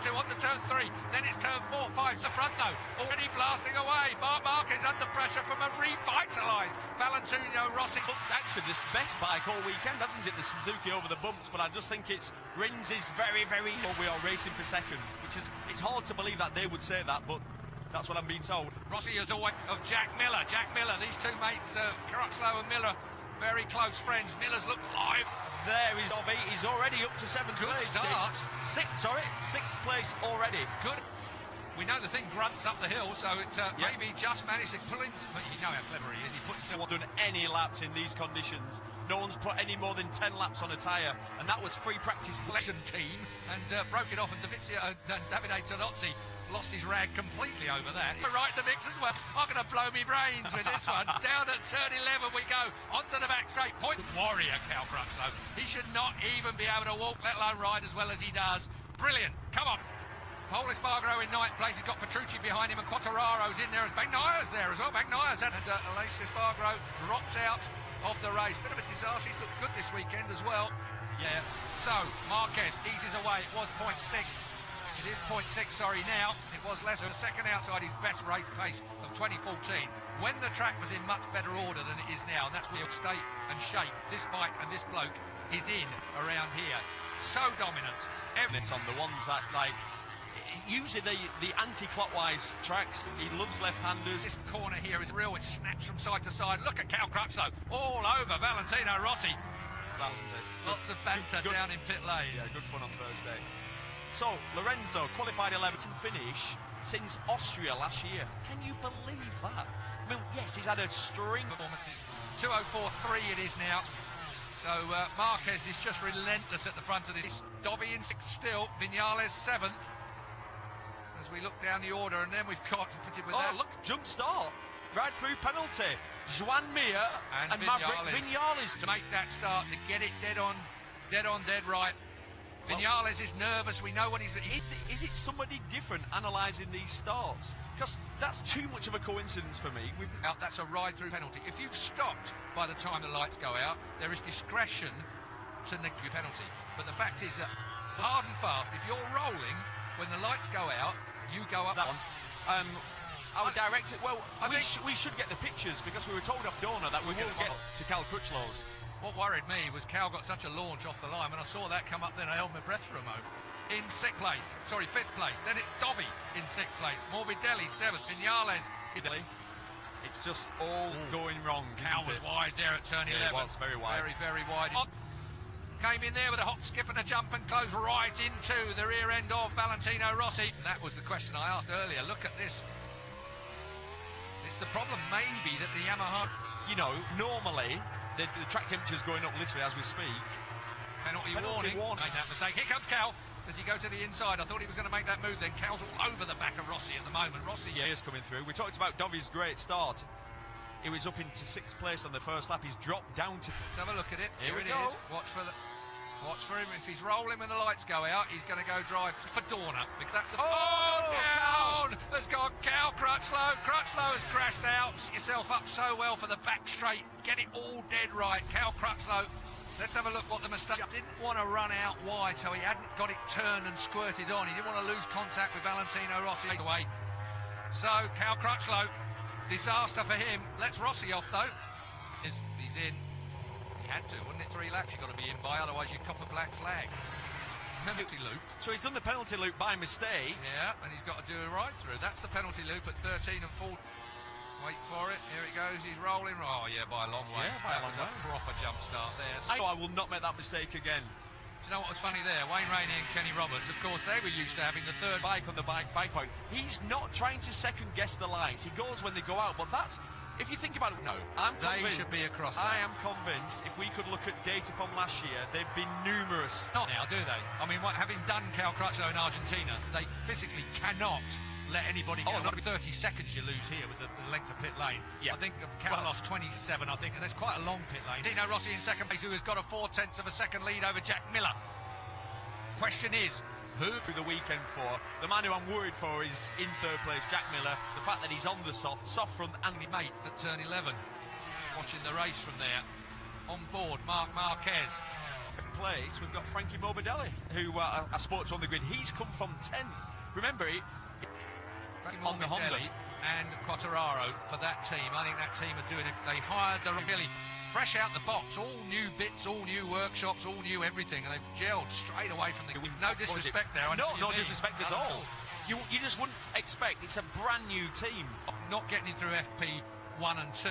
turn 2, onto turn 3, then it's turn 4, 5, the front though, already blasting away. Mark Marquez under pressure from a revitalised Valentino Rossi. Actually, this best bike all weekend, hasn't it, the Suzuki over the bumps, but I just think it's Rins is very, very... We are racing for second, which is, it's hard to believe that they would say that, but that's what I'm being told. Rossi is always of Jack Miller, these two mates, Crutchlow and Miller, very close friends. Miller's looked live. There is Dobby, he's already up to 7th Good place. start. Sixth place already. Good. We know the thing grunts up the hill, so it's maybe just managed to pull into... But you know how clever he is. He puts No one's done any laps in these conditions. No one's put any more than 10 laps on a tyre, and that was free practice. Collection team, and broke it off, and Davide Tonozzi lost his rag completely over that. Right in the mix as well. I'm going to blow me brains with this one. Down at turn 11 we go, onto the back straight. Point warrior, Cal Crutchlow. He should not even be able to walk, let alone ride as well as he does. Brilliant. Come on. Paul Espargaro in 9th place. He's got Petrucci behind him, and Quattararo's in there. Bagnaya's there as well. Bagnaya's and Aleix Espargaro drops out of the race. Bit of a disaster. He's looked good this weekend as well. Yeah. So Marquez eases away. It was 0.6. It is 0.6, sorry, now. It was less than a second outside his best race pace of 2014, when the track was in much better order than it is now, and that's where state and shape this bike and this bloke is in around here. So dominant. It's on the ones that, like, usually the anti-clockwise tracks, he loves left-handers. This corner here is real, it snaps from side to side. Look at Cal Crutchlow, all over Valentino Rossi. Lots of banter down in pit lane. Yeah, good fun on Thursday. So, Lorenzo, qualified 11th finish since Austria last year. Can you believe that? I mean, yes, he's had a string of performances. 2:04.3 it is now. So, Marquez is just relentless at the front of this. Dobby in 6th still, Vinales 7th. As we look down the order, and then we've got to put it with that. Look, jump start. Right through penalty. Joan Mir and Maverick Vinales to make that start, to get it dead on, dead right. Vinales is nervous. We know what he's... Is it somebody different analysing these starts? Because that's too much of a coincidence for me. That's a ride-through penalty. If you've stopped by the time the lights go out, there is discretion to negate your penalty. But the fact is that, hard and fast, if you're rolling, when the lights go out, you go up. That one. I would direct it... Well, we should get the pictures, because we were told off Dorna that we will get to Cal Crutchlow's. What worried me was Cal got such a launch off the line. When I saw that come up, then I held my breath for a moment. In 5th place. Then it's Dobby in 6th place. Morbidelli 7th. Vinales. It's just all going wrong. Cal was wide there at turn 11. Yeah, it was very wide. Very, very wide. Came in there with a hop, skip and a jump and closed right into the rear end of Valentino Rossi. That was the question I asked earlier. Look at this. It's the problem maybe that the Yamaha... You know, normally... The track temperature's going up literally as we speak. Penalty warning. Made that mistake. Here comes Cal. Does he go to the inside? I thought he was going to make that move then. Cal's all over the back of Rossi at the moment. Rossi, yeah, is coming through. We talked about Dobby's great start. He was up into 6th place on the first lap. He's dropped down to... Let's have a look at it. Here it go. is. Watch for him. If he's rolling when the lights go out, he's going to go drive for Dorna. Because that's the... down! Has gone Cal Crutchlow. Crutchlow has crashed out. Set yourself up so well for the back straight. Get it all dead right. Cal Crutchlow. Let's have a look what the mistake... Didn't want to run out wide, so he hadn't got it turned and squirted on. He didn't want to lose contact with Valentino Rossi away. So, Cal Crutchlow, disaster for him. Lets Rossi off, though. He's in. He had to, wouldn't it? 3 laps you've got to be in by, otherwise you cop a black flag. Penalty loop. So he's done the penalty loop by mistake. Yeah, and he's got to do a ride through. That's the penalty loop at 13 and 4. Wait for it. Here it goes. He's rolling. Oh, yeah, by a long way. Yeah, by a long way. A proper jump start there. So I will not make that mistake again. Do you know what was funny there? Wayne Rainey and Kenny Roberts, of course, they were used to having the third bike on the bike point. He's not trying to second-guess the lights. He goes when they go out, but that's... If you think about it, no, they should be across. I am convinced if we could look at data from last year, they've been numerous. Not now, do they? I mean, having done Cal Crutchlow in Argentina, they physically cannot let anybody go. 30 seconds you lose here with the length of pit lane. Yeah. I think Cal lost 27, I think, and that's quite a long pit lane. Dino Rossi in 2nd place, who has got a 0.4 of a second lead over Jack Miller. Question is, who through the weekend for? The man who I'm worried for is in 3rd place, Jack Miller. The fact that he's on the soft front and the mate at turn 11. Watching the race from there. On board, Marc Marquez. place, we've got Frankie Morbidelli, who I spoke to on the grid. He's come from 10th. Remember, on the Honda. And Quattararo for that team. I think that team are doing it. They hired the really fresh out the box, all new bits, all new workshops, all new everything, and they've gelled straight away from the... No disrespect there. No disrespect at all. You just wouldn't expect. It's a brand new team. Not getting it through FP1 and 2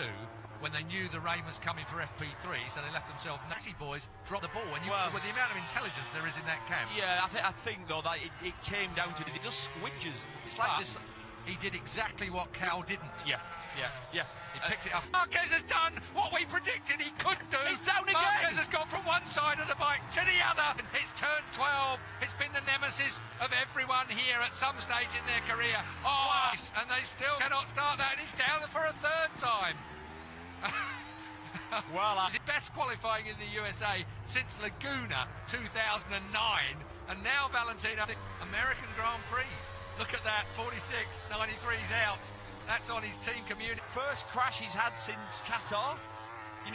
when they knew the rain was coming for FP3, so they left themselves... Natty boys dropped the ball, and with the amount of intelligence there is in that camp. Yeah, I think though, that it came down to this. It just squidges. It's like this... He did exactly what Cal didn't. Yeah. He picked it up. Marquez has done what we predicted he could do. He's down again. Marquez has gone from one side of the bike to the other. It's turn 12. It's been the nemesis of everyone here at some stage in their career. Oh, wow. And they still cannot start that. And he's down for a third time. Well, it's best qualifying in the USA since Laguna 2009, and now Valentino. American Grand Prix. Look at that, 46, 93's out. That's on his team community. First crash he's had since Qatar. We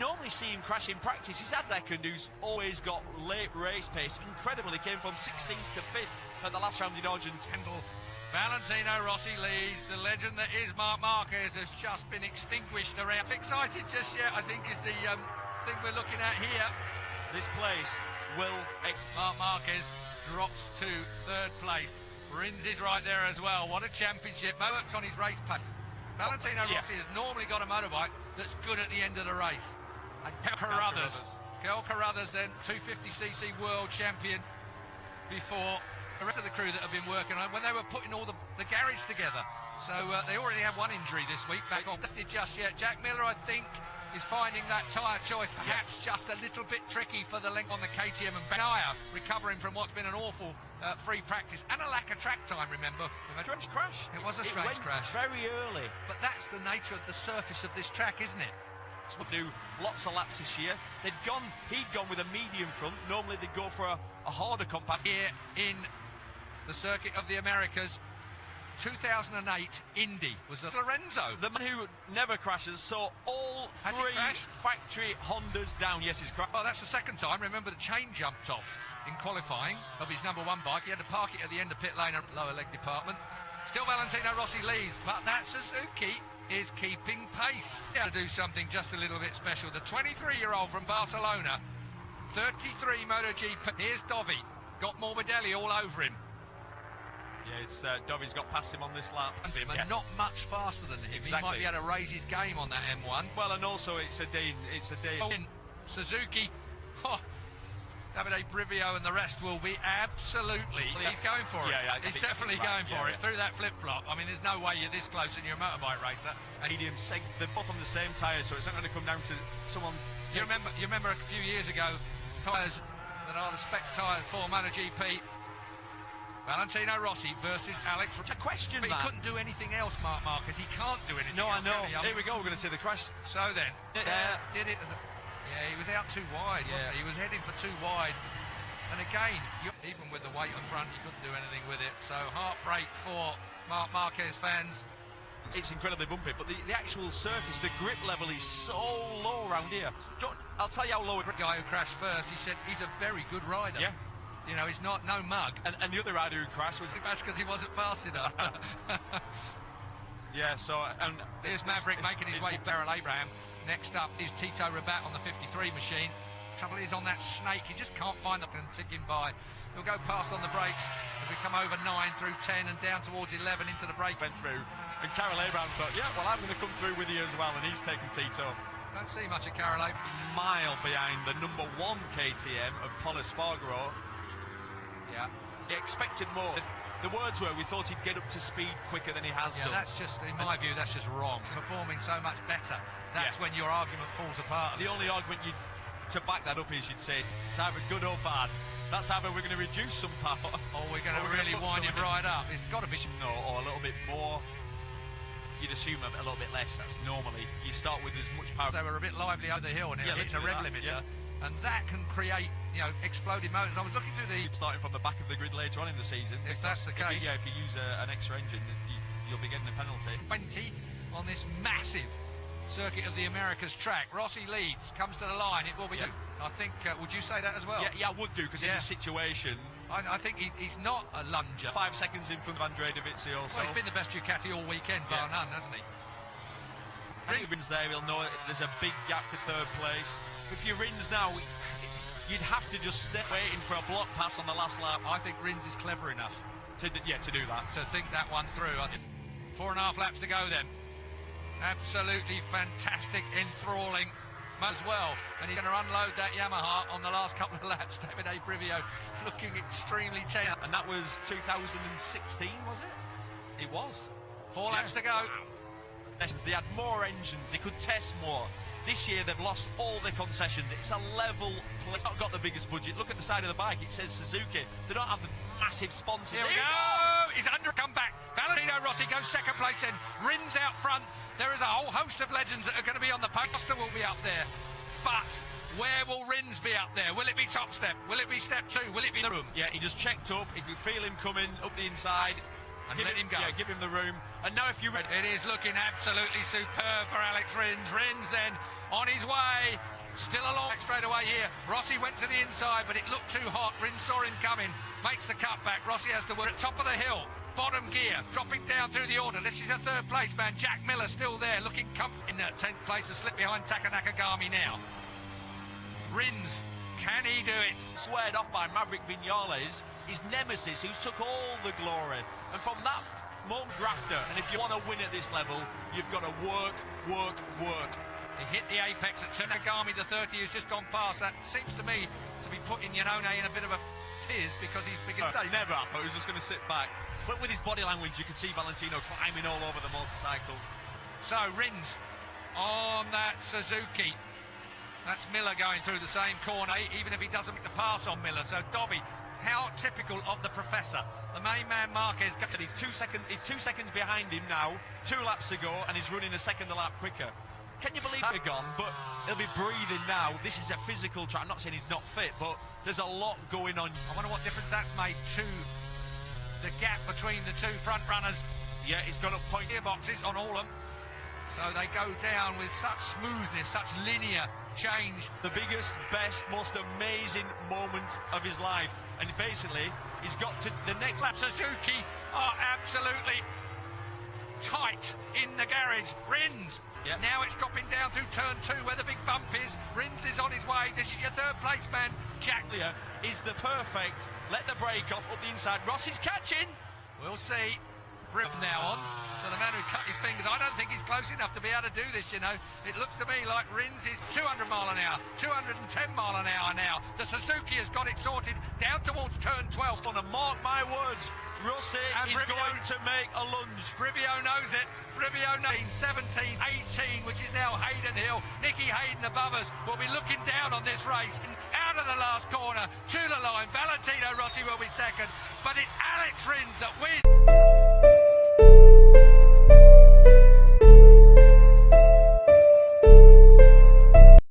normally see him crash in practice. He's had Deckard, who's always got late race pace. Incredible, he came from 16th to 5th at the last round in Argentina. Valentino Rossi leads. The legend that is Marc Marquez has just been extinguished around. Excited just yet, I think, is the thing we're looking at here. This place will... Marc Marquez drops to third place. Rins is right there as well. What a championship. Works on his race pace. Valentino Rossi has normally got a motorbike that's good at the end of the race. And Kel Carruthers then 250cc world champion before the rest of the crew that have been working on when they were putting all the garage together. So they already have one injury this week back on. Just yet. Jack Miller, I think, is finding that tyre choice perhaps just a little bit tricky for the length on the KTM, and Benaya recovering from what's been an awful free practice and a lack of track time, remember. Strange crash. It was a strange crash. Very early. But that's the nature of the surface of this track, isn't it? So do lots of laps this year. He'd gone with a medium front. Normally they'd go for a harder compact. Here in the Circuit of the Americas, 2008 Indy was Lorenzo. The man who never crashes, saw all three factory Hondas down. Yes, he's crashed. Well, that's the second time. Remember, the chain jumped off in qualifying of his number one bike. He had to park it at the end of pit lane, lower leg department. Still Valentino Rossi leads, but that Suzuki is keeping pace. Yeah, to do something just a little bit special. The 23-year-old from Barcelona, 33 MotoGP. Here's Dovi, got Morbidelli all over him. Yeah, Dovi's got past him on this lap. And not much faster than him. Exactly. He might be able to raise his game on that M1. Well, and also it's a day. Suzuki, Davide Brivio and the rest will be absolutely... He's going for it. He's definitely going for it. Through that flip-flop. I mean, there's no way you're this close and you're a motorbike racer. Medium seg, they're both on the same tyre, so it's not going to come down to someone... You remember a few years ago, tyres that are the spec tyres for MotoGP. Valentino Rossi versus Alex. It's a question, but he couldn't do anything else, Marc Marquez. He can't do anything else. I know. Here we go, we're going to see the crash. So then, did it... Yeah, he was out too wide, wasn't he? He was heading for too wide. And again, even with the weight up front, he couldn't do anything with it. So heartbreak for Marc Marquez fans. It's incredibly bumpy, but the actual surface, the grip level is so low around here. I'll tell you how low... The guy who crashed first, he said he's a very good rider. Yeah. You know, he's no mug. And the other rider who crashed was... That's because he wasn't fast enough. Yeah, so... And here's Maverick making his way, Beryl Abraham. Next up is Tito Rabat on the 53 machine. Trouble is on that snake, he just can't find the and ticking by. He'll go past on the brakes as we come over 9 through 10 and down towards 11 into the break. Went through, and Carol Abraham thought, yeah, well, I'm going to come through with you as well, and he's taken Tito. Don't see much of Carol Abraham. Mile behind the number 1 KTM of Pol Espargaro. Yeah. He expected more. The words were, we thought he'd get up to speed quicker than he has done. That's just, in my view, that's just wrong. Performing so much better. That's when your argument falls apart. The only argument to back that up is you'd say it's either good or bad. That's either we're going to reduce some power, or we're going to really wind him right up. It's got to be or a little bit more. You'd assume a little bit less. That's normally you start with as much power. They were a bit lively over the hill, and it hits a rev limiter, and that can create exploded motors. I was looking through the starting from the back of the grid later on in the season. If that's the case, if you use an extra engine, you'll be getting a penalty. 20 on this massive Circuit of the Americas track. Rossi leads, comes to the line. It will be I think, would you say that as well? Yeah, I would do, because in this situation... I think he's not a lunger. 5 seconds in front of Andrea Dovizioso. Well, he's been the best Ducati all weekend, bar none, hasn't he? If he wins there, he'll know there's a big gap to third place. If you Rins now, you'd have to just stay waiting for a block pass on the last lap. I think Rins is clever enough to do that. To think that one through. I think 4.5 laps to go then. Absolutely fantastic, enthralling as well, and he's going to unload that Yamaha on the last couple of laps. Davide Brivio looking extremely tense. And that was 2016, was it? It was. 4 laps to go. They had more engines, they could test more. This year they've lost all their concessions. It's a level play. It's not got the biggest budget. Look at the side of the bike, it says Suzuki. They don't have the massive sponsors. Here we go! He's under come back. Valentino Rossi goes second place in. Rins out front. There is a whole host of legends that are going to be on the poster, will be up there. But where will Rins be up there? Will it be top step? Will it be step 2? Will it be the room? Yeah, he just checked up. If you feel him coming up the inside, and let him go. Yeah, give him the room. And now if you... It is looking absolutely superb for Alex Rins. Rins then on his way. Still along straight away here. Rossi went to the inside, but it looked too hot. Rins saw him coming. Makes the cutback. Rossi has to work at top of the hill. Bottom gear, dropping down through the order. This is a third place man. Jack Miller still there, looking comfortable in 10th place, a slip behind Taka Nakagami now. Rins, can he do it? Squared off by Maverick Viñales, his nemesis, who took all the glory. And from that moment, grafter. And if you want to win at this level, you've got to work. He hit the apex at Nakagami, the 30 who's just gone past. That seems to me to be putting Iannone in a bit of a tiz because he's beginning to... Never, I thought he was just going to sit back. But with his body language, you can see Valentino climbing all over the motorcycle. So, Rins on that Suzuki. That's Miller going through the same corner, even if he doesn't make the pass on Miller. So, Dobby, how typical of the professor. The main man, Marquez... He's 2 seconds behind him now, 2 laps to go, and he's running a second a lap quicker. Can you believe they're gone? But he'll be breathing now. This is a physical track. I'm not saying he's not fit, but there's a lot going on. I wonder what difference that's made to the gap between the 2 front runners. Yeah, he's got up point gearboxes on all of them. So they go down with such smoothness, such linear change. The biggest, best, most amazing moment of his life. And basically, he's got to the next lap. Suzuki are absolutely tight in the garage. Rins. Yep. Now it's dropping down through turn 2 where the big bump is. Rins is on his way. This is your third place man. Jack Lear is the perfect. Let the brake off up the inside. Rossi's catching. We'll see. From now on. So the man who cut his fingers, I don't think he's close enough to be able to do this, you know. It looks to me like Rins is 200 mile an hour, 210 mile an hour now. The Suzuki has got it sorted down towards turn 12. On to mark my words, Rossi is going to make a lunge. Brivio knows it. Brivio knows 17, 18, which is now Hayden Hill. Nicky Hayden above us will be looking down on this race. Out of the last corner, to the line. Valentino Rossi will be second, but it's Alex Rins that wins.